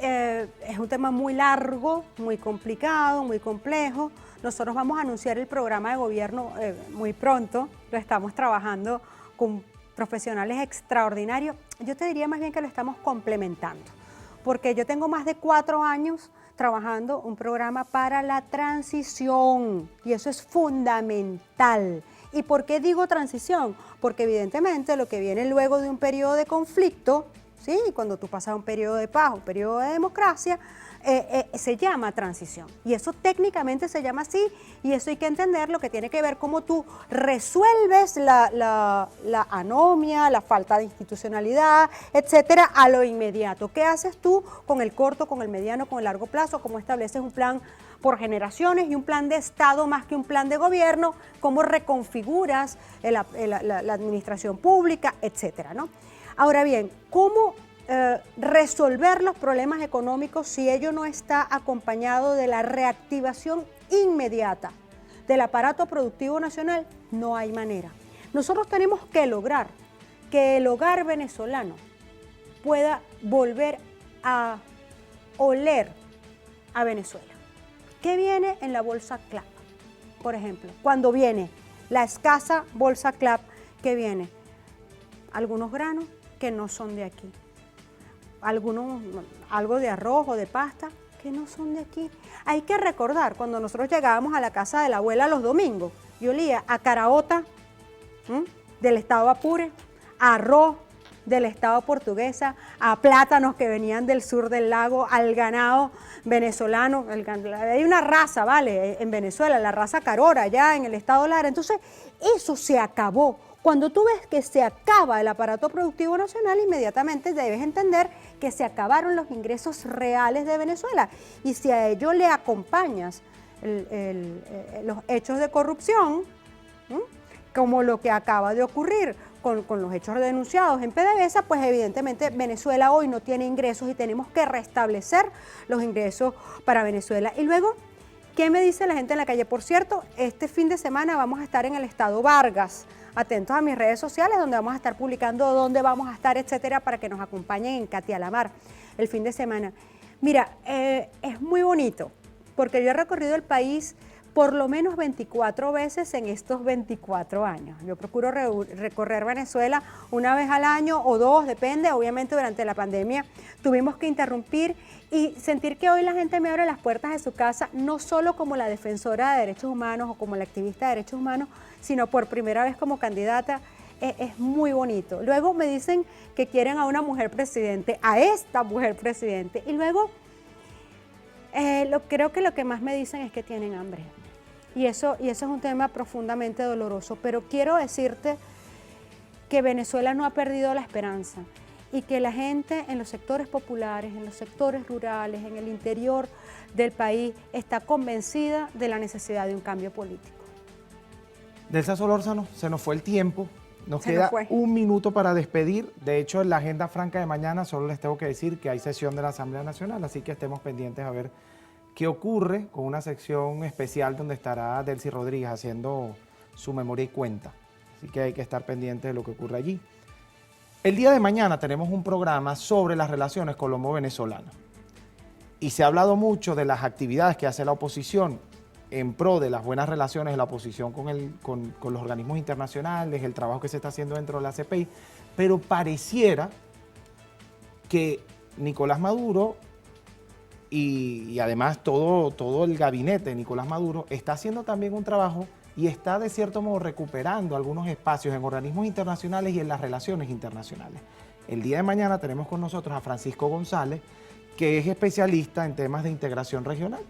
Es un tema muy largo, muy complicado, muy complejo. Nosotros vamos a anunciar el programa de gobierno muy pronto, lo estamos trabajando con profesionales extraordinarios. Yo te diría más bien que lo estamos complementando, porque yo tengo más de 4 años trabajando un programa para la transición y eso es fundamental. ¿Y por qué digo transición? Porque evidentemente lo que viene luego de un periodo de conflicto, ¿sí? Cuando tú pasas un periodo de paz, un periodo de democracia, se llama transición. Y eso técnicamente se llama así, y eso hay que entender lo que tiene que ver cómo tú resuelves la anomia, la falta de institucionalidad, etcétera, a lo inmediato. ¿Qué haces tú con el corto, con el mediano, con el largo plazo? ¿Cómo estableces un plan por generaciones y un plan de Estado más que un plan de gobierno? ¿Cómo reconfiguras la administración pública, etcétera, ¿no? Ahora bien, ¿cómo resolver los problemas económicos si ello no está acompañado de la reactivación inmediata del aparato productivo nacional? No hay manera. Nosotros tenemos que lograr que el hogar venezolano pueda volver a oler a Venezuela. ¿Qué viene en la bolsa CLAP? Por ejemplo, cuando viene la escasa bolsa CLAP, ¿qué viene? Algunos granos que no son de aquí. Algo de arroz o de pasta que no son de aquí. Hay que recordar, cuando nosotros llegábamos a la casa de la abuela los domingos, yo olía a caraota del estado Apure, a arroz, del Estado portuguesa, a plátanos que venían del sur del lago, al ganado venezolano. Hay una raza, ¿vale? En Venezuela, la raza Carora, allá en el Estado Lara. Entonces, eso se acabó. Cuando tú ves que se acaba el aparato productivo nacional, inmediatamente debes entender que se acabaron los ingresos reales de Venezuela. Y si a ello le acompañas los hechos de corrupción, como lo que acaba de ocurrir con los hechos denunciados en PDVSA, pues evidentemente Venezuela hoy no tiene ingresos y tenemos que restablecer los ingresos para Venezuela. Y luego, ¿qué me dice la gente en la calle? Por cierto, este fin de semana vamos a estar en el estado Vargas. Atentos a mis redes sociales, donde vamos a estar publicando dónde vamos a estar, etcétera, para que nos acompañen en Katia la Mar el fin de semana. Mira, es muy bonito, porque yo he recorrido el país por lo menos 24 veces en estos 24 años. Yo procuro recorrer Venezuela una vez al año o dos, depende. Obviamente durante la pandemia tuvimos que interrumpir y sentir que hoy la gente me abre las puertas de su casa, no solo como la defensora de derechos humanos o como la activista de derechos humanos, sino por primera vez como candidata. Es muy bonito. Luego me dicen que quieren a una mujer presidente, a esta mujer presidente. Y luego creo que lo que más me dicen es que tienen hambre. Y eso es un tema profundamente doloroso. Pero quiero decirte que Venezuela no ha perdido la esperanza y que la gente en los sectores populares, en los sectores rurales, en el interior del país está convencida de la necesidad de un cambio político. Delsa Solórzano, se nos fue el tiempo. Nos queda un minuto para despedir. De hecho, en la agenda franca de mañana solo les tengo que decir que hay sesión de la Asamblea Nacional, así que estemos pendientes a ver qué ocurre con una sección especial donde estará Delcy Rodríguez haciendo su memoria y cuenta. Así que hay que estar pendientes de lo que ocurre allí. El día de mañana tenemos un programa sobre las relaciones colombo-venezolanas. Y se ha hablado mucho de las actividades que hace la oposición en pro de las buenas relaciones de la oposición con los organismos internacionales, el trabajo que se está haciendo dentro de la CPI, pero pareciera que Nicolás Maduro y además todo el gabinete de Nicolás Maduro está haciendo también un trabajo y está de cierto modo recuperando algunos espacios en organismos internacionales y en las relaciones internacionales. El día de mañana tenemos con nosotros a Francisco González, que es especialista en temas de integración regional.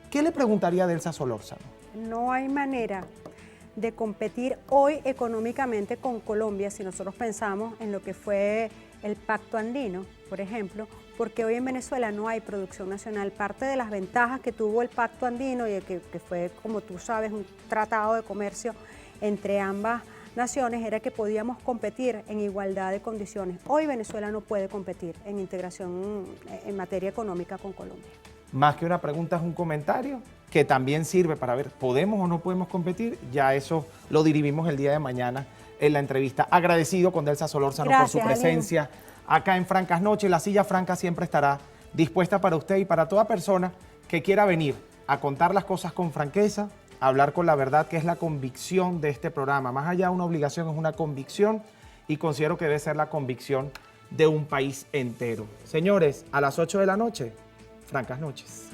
¿Qué le preguntaría a Delsa Solórzano? No hay manera de competir hoy económicamente con Colombia si nosotros pensamos en lo que fue el Pacto Andino, por ejemplo, porque hoy en Venezuela no hay producción nacional. Parte de las ventajas que tuvo el Pacto Andino y que fue, como tú sabes, un tratado de comercio entre ambas naciones, era que podíamos competir en igualdad de condiciones. Hoy Venezuela no puede competir en integración en materia económica con Colombia. Más que una pregunta, es un comentario que también sirve para ver, ¿podemos o no podemos competir? Ya eso lo dirimimos el día de mañana en la entrevista. Agradecido con Delsa Solórzano por su presencia acá en Francas Noches. La silla franca siempre estará dispuesta para usted y para toda persona que quiera venir a contar las cosas con franqueza, a hablar con la verdad, que es la convicción de este programa. Más allá de una obligación, es una convicción y considero que debe ser la convicción de un país entero. Señores, a las 8 de la noche, Francas Noches.